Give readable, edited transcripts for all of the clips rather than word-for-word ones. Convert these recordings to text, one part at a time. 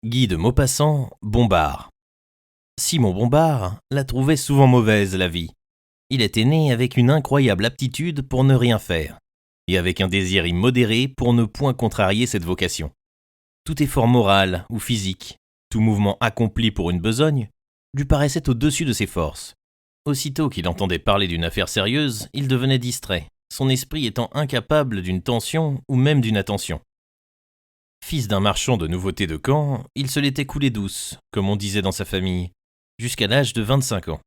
Guy de Maupassant, Bombard. Simon Bombard la trouvait souvent mauvaise, la vie. Il était né avec une incroyable aptitude pour ne rien faire, et avec un désir immodéré pour ne point contrarier cette vocation. Tout effort moral ou physique, tout mouvement accompli pour une besogne, lui paraissait au-dessus de ses forces. Aussitôt qu'il entendait parler d'une affaire sérieuse, il devenait distrait, son esprit étant incapable d'une tension ou même d'une attention. Fils d'un marchand de nouveautés de Caen, il se l'était coulé douce, comme on disait dans sa famille, jusqu'à l'âge de 25 ans.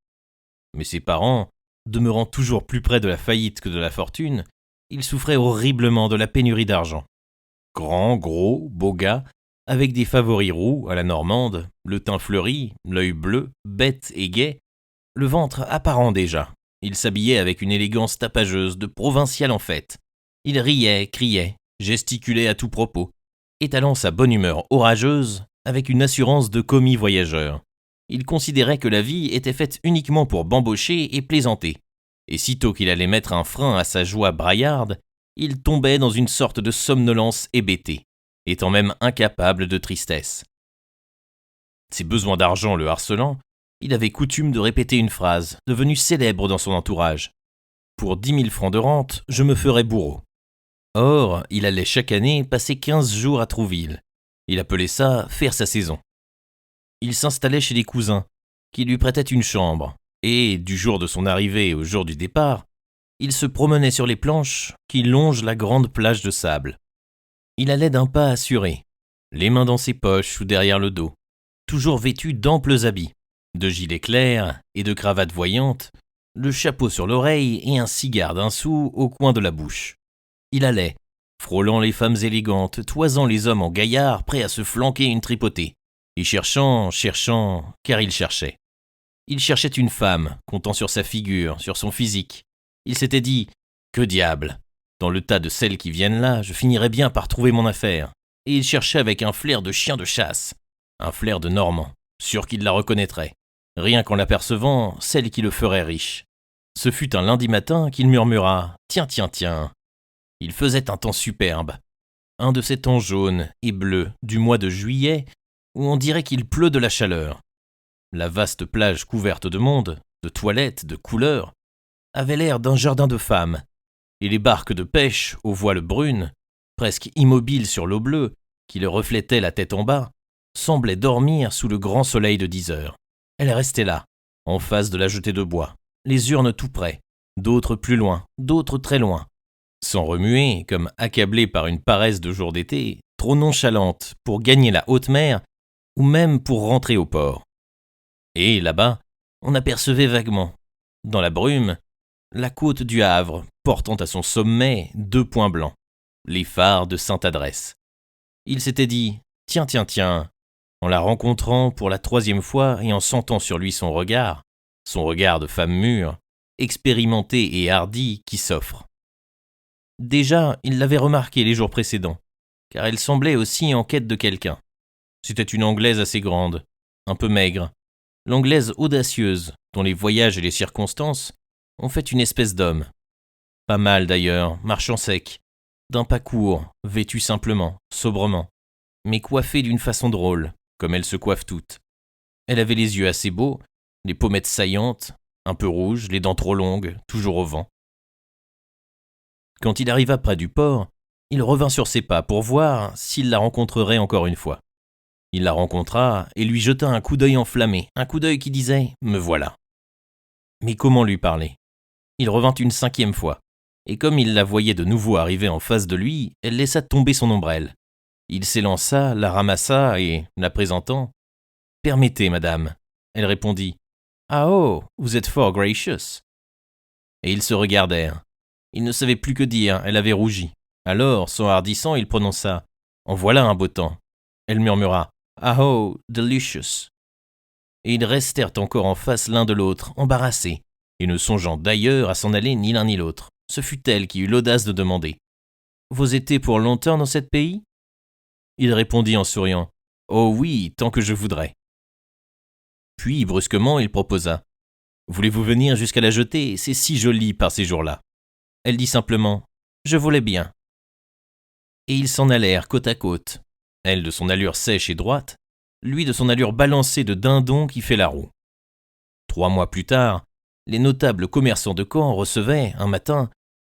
Mais ses parents, demeurant toujours plus près de la faillite que de la fortune, il souffrait horriblement de la pénurie d'argent. Grand, gros, beau gars, avec des favoris roux à la normande, le teint fleuri, l'œil bleu, bête et gai, le ventre apparent déjà. Il s'habillait avec une élégance tapageuse de provincial en fête. Il riait, criait, gesticulait à tout propos, étalant sa bonne humeur orageuse avec une assurance de commis voyageur. Il considérait que la vie était faite uniquement pour bambocher et plaisanter, et sitôt qu'il allait mettre un frein à sa joie braillarde, il tombait dans une sorte de somnolence hébétée, étant même incapable de tristesse. Ses besoins d'argent le harcelant, il avait coutume de répéter une phrase, devenue célèbre dans son entourage. « Pour 10 000 francs de rente, je me ferai bourreau. » Or, il allait chaque année passer 15 jours à Trouville. Il appelait ça « faire sa saison ». Il s'installait chez des cousins, qui lui prêtaient une chambre, et, du jour de son arrivée au jour du départ, il se promenait sur les planches qui longent la grande plage de sable. Il allait d'un pas assuré, les mains dans ses poches ou derrière le dos, toujours vêtu d'amples habits, de gilets clairs et de cravates voyantes, le chapeau sur l'oreille et un cigare d'un sou au coin de la bouche. Il allait, frôlant les femmes élégantes, toisant les hommes en gaillards prêts à se flanquer une tripotée, et cherchant, car il cherchait. Il cherchait une femme, comptant sur sa figure, sur son physique. Il s'était dit « Que diable, dans le tas de celles qui viennent là, je finirai bien par trouver mon affaire. » Et il cherchait avec un flair de chien de chasse, un flair de Normand, sûr qu'il la reconnaîtrait, rien qu'en l'apercevant, celle qui le ferait riche. Ce fut un lundi matin qu'il murmura « Tiens. » Il faisait un temps superbe, un de ces temps jaunes et bleus du mois de juillet où on dirait qu'il pleut de la chaleur. La vaste plage couverte de monde, de toilettes, de couleurs, avait l'air d'un jardin de femmes, et les barques de pêche aux voiles brunes, presque immobiles sur l'eau bleue, qui le reflétait la tête en bas, semblaient dormir sous le grand soleil de 10 heures. Elles restaient là, en face de la jetée de bois, les urnes tout près, d'autres plus loin, d'autres très loin, sans remuer, comme accablées par une paresse de jour d'été, trop nonchalante pour gagner la haute mer ou même pour rentrer au port. Et là-bas, on apercevait vaguement, dans la brume, la côte du Havre portant à son sommet 2 points blancs, les phares de Sainte-Adresse. Il s'était dit « Tiens, en la rencontrant pour la 3e fois et en sentant sur lui son regard de femme mûre, expérimentée et hardie qui s'offre. Déjà, il l'avait remarqué les jours précédents, car elle semblait aussi en quête de quelqu'un. C'était une Anglaise assez grande, un peu maigre, l'Anglaise audacieuse, dont les voyages et les circonstances ont fait une espèce d'homme. Pas mal d'ailleurs, marchant sec, d'un pas court, vêtu simplement, sobrement, mais coiffée d'une façon drôle, comme elles se coiffent toutes. Elle avait les yeux assez beaux, les pommettes saillantes, un peu rouges, les dents trop longues, toujours au vent. Quand il arriva près du port, il revint sur ses pas pour voir s'il la rencontrerait encore une fois. Il la rencontra et lui jeta un coup d'œil enflammé, un coup d'œil qui disait « Me voilà ». Mais comment lui parler ? Il revint une 5e fois, et comme il la voyait de nouveau arriver en face de lui, elle laissa tomber son ombrelle. Il s'élança, la ramassa et, la présentant, « Permettez, madame ». Elle répondit « Ah oh, vous êtes fort gracious ». Et ils se regardèrent. Il ne savait plus que dire, elle avait rougi. Alors, s'enhardissant, il prononça « En voilà un beau temps ». Elle murmura « Ah oh, delicious ». Et ils restèrent encore en face l'un de l'autre, embarrassés, et ne songeant d'ailleurs à s'en aller ni l'un ni l'autre. Ce fut elle qui eut l'audace de demander « Vous étiez pour longtemps dans ce pays ?» Il répondit en souriant « Oh oui, tant que je voudrais ». Puis, brusquement, il proposa « Voulez-vous venir jusqu'à la jetée ? C'est si joli par ces jours-là. » Elle dit simplement « Je voulais bien ». Et ils s'en allèrent côte à côte, elle de son allure sèche et droite, lui de son allure balancée de dindon qui fait la roue. 3 mois plus tard, les notables commerçants de Caen recevaient, un matin,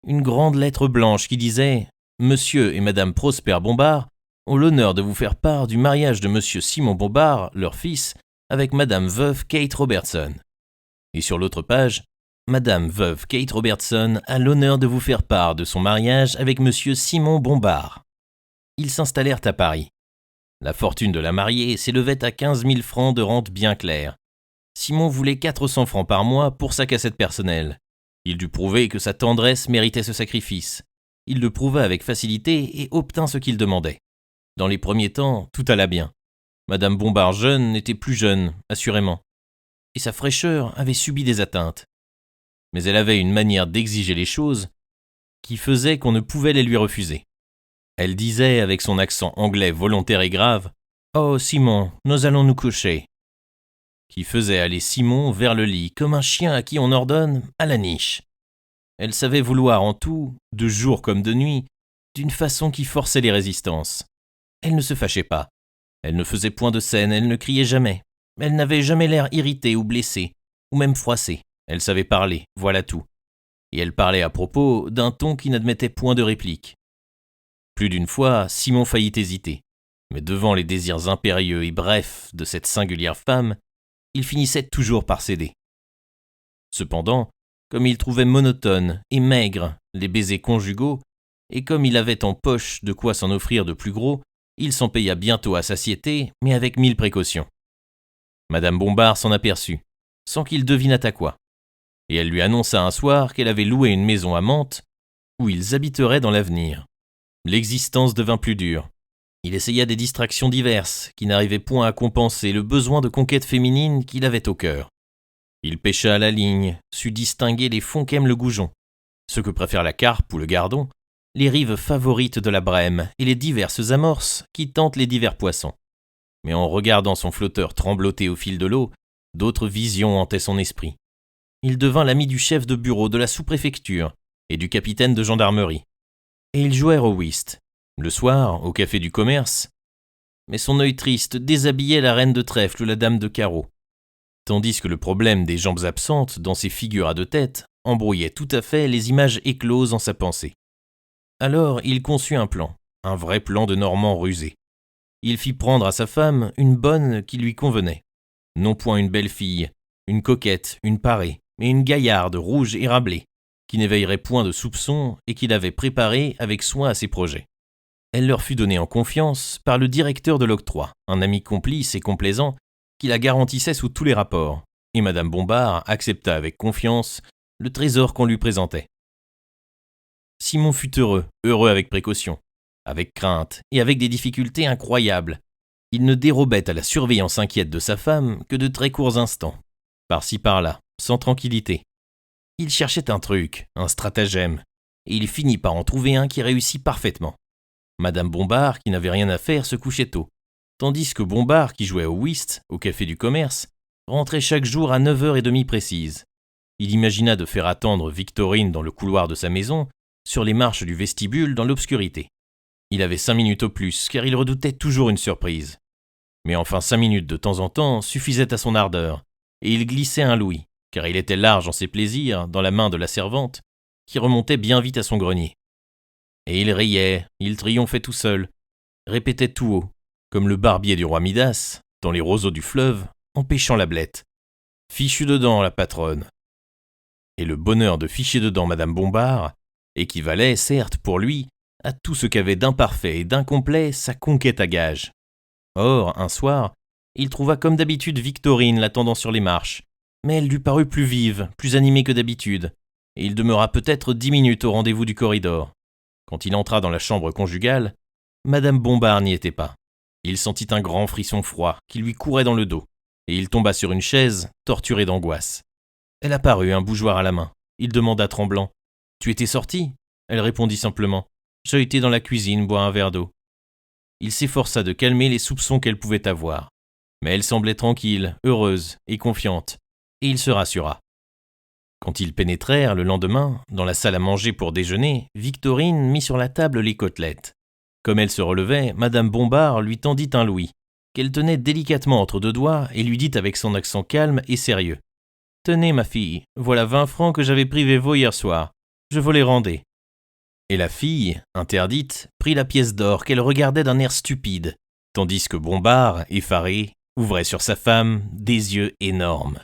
une grande lettre blanche qui disait « Monsieur et Madame Prosper Bombard ont l'honneur de vous faire part du mariage de Monsieur Simon Bombard, leur fils, avec Madame veuve Kate Robertson. » Et sur l'autre page, « Madame veuve Kate Robertson a l'honneur de vous faire part de son mariage avec Monsieur Simon Bombard. » Ils s'installèrent à Paris. La fortune de la mariée s'élevait à 15 000 francs de rente bien claire. Simon voulait 400 francs par mois pour sa cassette personnelle. Il dut prouver que sa tendresse méritait ce sacrifice. Il le prouva avec facilité et obtint ce qu'il demandait. Dans les premiers temps, tout alla bien. Madame Bombard jeune n'était plus jeune, assurément. Et sa fraîcheur avait subi des atteintes. Mais elle avait une manière d'exiger les choses qui faisait qu'on ne pouvait les lui refuser. Elle disait avec son accent anglais volontaire et grave « Oh Simon, nous allons nous coucher », qui faisait aller Simon vers le lit comme un chien à qui on ordonne à la niche. Elle savait vouloir en tout, de jour comme de nuit, d'une façon qui forçait les résistances. Elle ne se fâchait pas, elle ne faisait point de scène, elle ne criait jamais, elle n'avait jamais l'air irritée ou blessée, ou même froissée. Elle savait parler, voilà tout. Et elle parlait à propos d'un ton qui n'admettait point de réplique. Plus d'une fois, Simon faillit hésiter, mais devant les désirs impérieux et brefs de cette singulière femme, il finissait toujours par céder. Cependant, comme il trouvait monotones et maigres les baisers conjugaux, et comme il avait en poche de quoi s'en offrir de plus gros, il s'en paya bientôt à satiété, mais avec 1000 précautions. Madame Bombard s'en aperçut, sans qu'il devinât à quoi, et elle lui annonça un soir qu'elle avait loué une maison à Mantes, où ils habiteraient dans l'avenir. L'existence devint plus dure. Il essaya des distractions diverses, qui n'arrivaient point à compenser le besoin de conquête féminine qu'il avait au cœur. Il pêcha à la ligne, sut distinguer les fonds qu'aime le goujon, ce que préfère la carpe ou le gardon, les rives favorites de la brème et les diverses amorces qui tentent les divers poissons. Mais en regardant son flotteur trembloter au fil de l'eau, d'autres visions hantaient son esprit. Il devint l'ami du chef de bureau de la sous-préfecture et du capitaine de gendarmerie. Et ils jouèrent au whist, le soir, au café du commerce, mais son œil triste déshabillait la reine de trèfle ou la dame de carreau, tandis que le problème des jambes absentes dans ses figures à 2 têtes embrouillait tout à fait les images écloses en sa pensée. Alors il conçut un plan, un vrai plan de Normand rusé. Il fit prendre à sa femme une bonne qui lui convenait, non point une belle fille, une coquette, une parée, mais une gaillarde rouge et rablée, qui n'éveillerait point de soupçons et qu'il avait préparée avec soin à ses projets. Elle leur fut donnée en confiance par le directeur de l'octroi, un ami complice et complaisant qui la garantissait sous tous les rapports, et Madame Bombard accepta avec confiance le trésor qu'on lui présentait. Simon fut heureux avec précaution, avec crainte et avec des difficultés incroyables. Il ne dérobait à la surveillance inquiète de sa femme que de très courts instants, par-ci par-là, sans tranquillité. Il cherchait un truc, un stratagème, et il finit par en trouver un qui réussit parfaitement. Madame Bombard, qui n'avait rien à faire, se couchait tôt, tandis que Bombard, qui jouait au whist, au café du commerce, rentrait chaque jour à 9h30 précises. Il imagina de faire attendre Victorine dans le couloir de sa maison, sur les marches du vestibule dans l'obscurité. Il avait 5 minutes au plus, car il redoutait toujours une surprise. Mais enfin 5 minutes de temps en temps suffisaient à son ardeur, et il glissait un louis, car il était large en ses plaisirs, dans la main de la servante, qui remontait bien vite à son grenier. Et il riait, il triomphait tout seul, répétait tout haut, comme le barbier du roi Midas, dans les roseaux du fleuve, en pêchant la blette. « Fichu dedans, la patronne !» Et le bonheur de ficher dedans Madame Bombard équivalait, certes, pour lui, à tout ce qu'avait d'imparfait et d'incomplet sa conquête à gage. Or, un soir, il trouva comme d'habitude Victorine l'attendant sur les marches, mais elle lui parut plus vive, plus animée que d'habitude, et il demeura peut-être 10 minutes au rendez-vous du corridor. Quand il entra dans la chambre conjugale, Madame Bombard n'y était pas. Il sentit un grand frisson froid qui lui courait dans le dos, et il tomba sur une chaise, torturé d'angoisse. Elle apparut, un bougeoir à la main. Il demanda tremblant « Tu étais sortie ?» Elle répondit simplement « J'ai été dans la cuisine boire un verre d'eau. » Il s'efforça de calmer les soupçons qu'elle pouvait avoir, mais elle semblait tranquille, heureuse et confiante, et il se rassura. Quand ils pénétrèrent le lendemain, dans la salle à manger pour déjeuner, Victorine mit sur la table les côtelettes. Comme elle se relevait, Madame Bombard lui tendit un louis, qu'elle tenait délicatement entre deux doigts et lui dit avec son accent calme et sérieux. « Tenez, ma fille, voilà 20 francs que j'avais pris Vévo hier soir. Je vous les rendais. » Et la fille, interdite, prit la pièce d'or qu'elle regardait d'un air stupide, tandis que Bombard, effaré, ouvrait sur sa femme des yeux énormes.